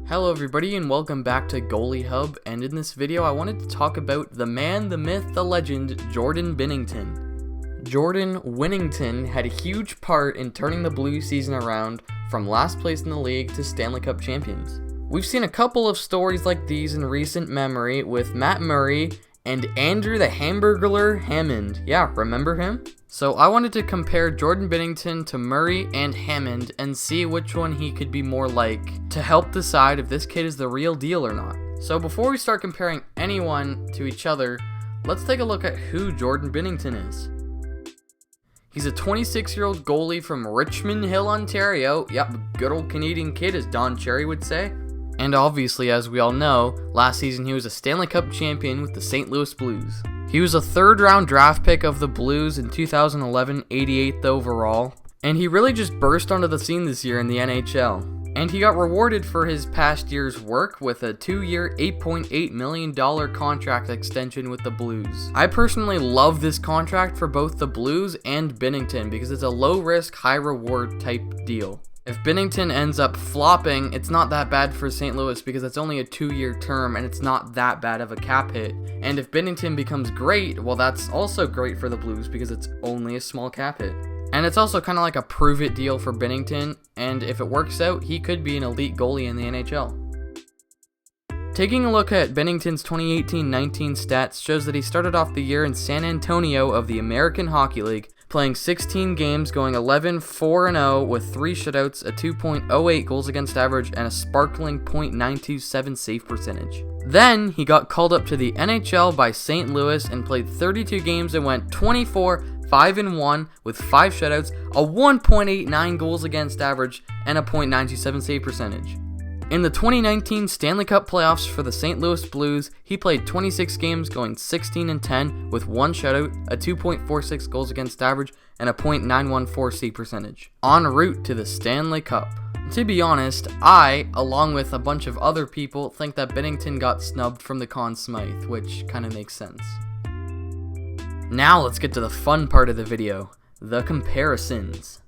Hello everybody and welcome back to Goalie Hub, and in this video I wanted to talk about the man, the myth, the legend, Jordan Binnington. Jordan Binnington had a huge part in turning the Blues season around from last place in the league to Stanley Cup champions. We've seen a couple of stories like these in recent memory with Matt Murray and Andrew the Hamburglar Hammond. Yeah, remember him? So I wanted to compare Jordan Binnington to Murray and Hammond and see which one he could be more like to help decide if this kid is the real deal or not. So before we start comparing anyone to each other, let's take a look at who Jordan Binnington is. He's a 26-year-old goalie from Richmond Hill, Ontario. Yep, good old Canadian kid, as Don Cherry would say. And obviously, as we all know, last season he was a Stanley Cup champion with the St. Louis Blues. He was a third-round draft pick of the Blues in 2011, 88th overall, and he really just burst onto the scene this year in the NHL. And he got rewarded for his past year's work with a 2-year, $8.8 million contract extension with the Blues. I personally love this contract for both the Blues and Binnington because it's a low-risk, high-reward type deal. If Binnington ends up flopping, it's not that bad for St. Louis because it's only a 2-year term and it's not that bad of a cap hit. And if Binnington becomes great, well, that's also great for the Blues because it's only a small cap hit. And it's also kind of like a prove-it deal for Binnington, and if it works out, he could be an elite goalie in the NHL. Taking a look at Binnington's 2018-19 stats shows that he started off the year in San Antonio of the American Hockey League, playing 16 games, going 11-4-0 with 3 shutouts, a 2.08 goals against average, and a sparkling .927 save percentage. Then, he got called up to the NHL by St. Louis and played 32 games and went 24-5-1 with 5 shutouts, a 1.89 goals against average, and a .927 save percentage. In the 2019 Stanley Cup playoffs for the St. Louis Blues, he played 26 games, going 16-10 with 1 shutout, a 2.46 goals against average, and a .914 save percentage, en route to the Stanley Cup. To be honest, I, along with a bunch of other people, think that Binnington got snubbed from the Conn Smythe, which kind of makes sense. Now let's get to the fun part of the video, the comparisons.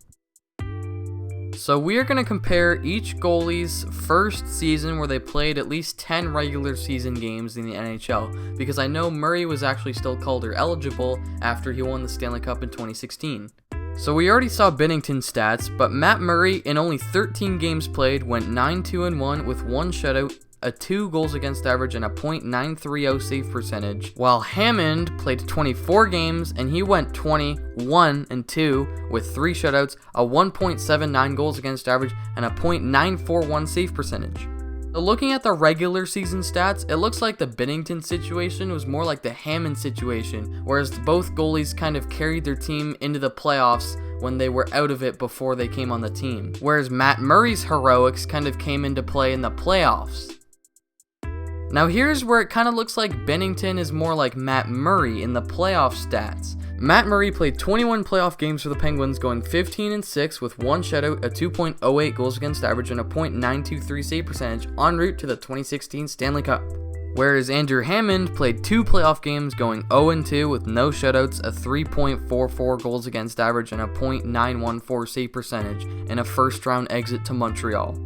So we are going to compare each goalie's first season where they played at least 10 regular season games in the NHL, because I know Murray was actually still Calder eligible after he won the Stanley Cup in 2016. So we already saw Binnington's stats, but Matt Murray in only 13 games played went 9-2-1 with 1 shutout, a 2 goals against average, and a .930 save percentage, while Hammond played 24 games and he went 21-2 with 3 shutouts, a 1.79 goals against average, and a .941 save percentage. So looking at the regular season stats, it looks like the Binnington situation was more like the Hammond situation, whereas both goalies kind of carried their team into the playoffs when they were out of it before they came on the team, whereas Matt Murray's heroics kind of came into play in the playoffs. Now here's where it kind of looks like Binnington is more like Matt Murray in the playoff stats. Matt Murray played 21 playoff games for the Penguins, going 15-6 with 1 shutout, a 2.08 goals against average, and a .923 save percentage, en route to the 2016 Stanley Cup. Whereas Andrew Hammond played 2 playoff games, going 0-2 with no shutouts, a 3.44 goals against average, and a .914 save percentage in a first-round exit to Montreal.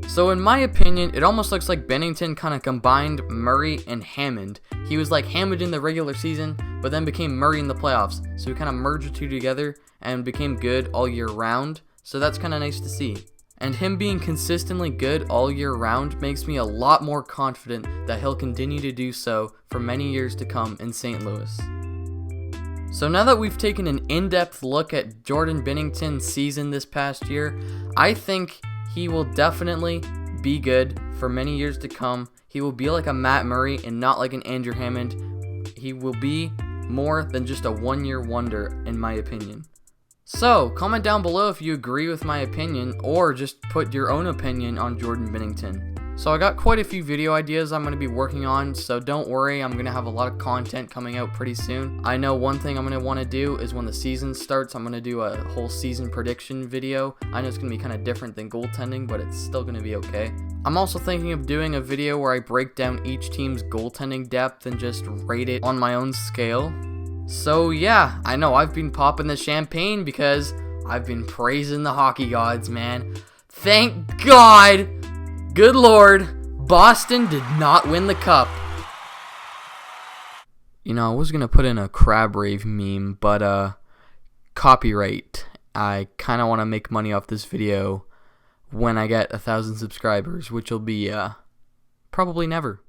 So in my opinion, it almost looks like Binnington kind of combined Murray and Hammond. He was like Hammond in the regular season, but then became Murray in the playoffs. So he kind of merged the two together and became good all year round. So that's kind of nice to see. And him being consistently good all year round makes me a lot more confident that he'll continue to do so for many years to come in St. Louis. So now that we've taken an in-depth look at Jordan Binnington's season this past year, I think he will definitely be good for many years to come. He will be like a Matt Murray and not like an Andrew Hammond. He will be more than just a one-year wonder, in my opinion. So, comment down below if you agree with my opinion, or just put your own opinion on Jordan Binnington. So I got quite a few video ideas I'm going to be working on, so don't worry, I'm going to have a lot of content coming out pretty soon. I know one thing I'm going to want to do is when the season starts, I'm going to do a whole season prediction video. I know it's going to be kind of different than goaltending, but it's still going to be okay. I'm also thinking of doing a video where I break down each team's goaltending depth and just rate it on my own scale. So yeah, I know I've been popping the champagne because I've been praising the hockey gods, man. Thank God! Good Lord, Boston did not win the cup. You know, I was gonna put in a crab rave meme, but copyright. I kind of want to make money off this video when I get 1,000 subscribers, which will be probably never.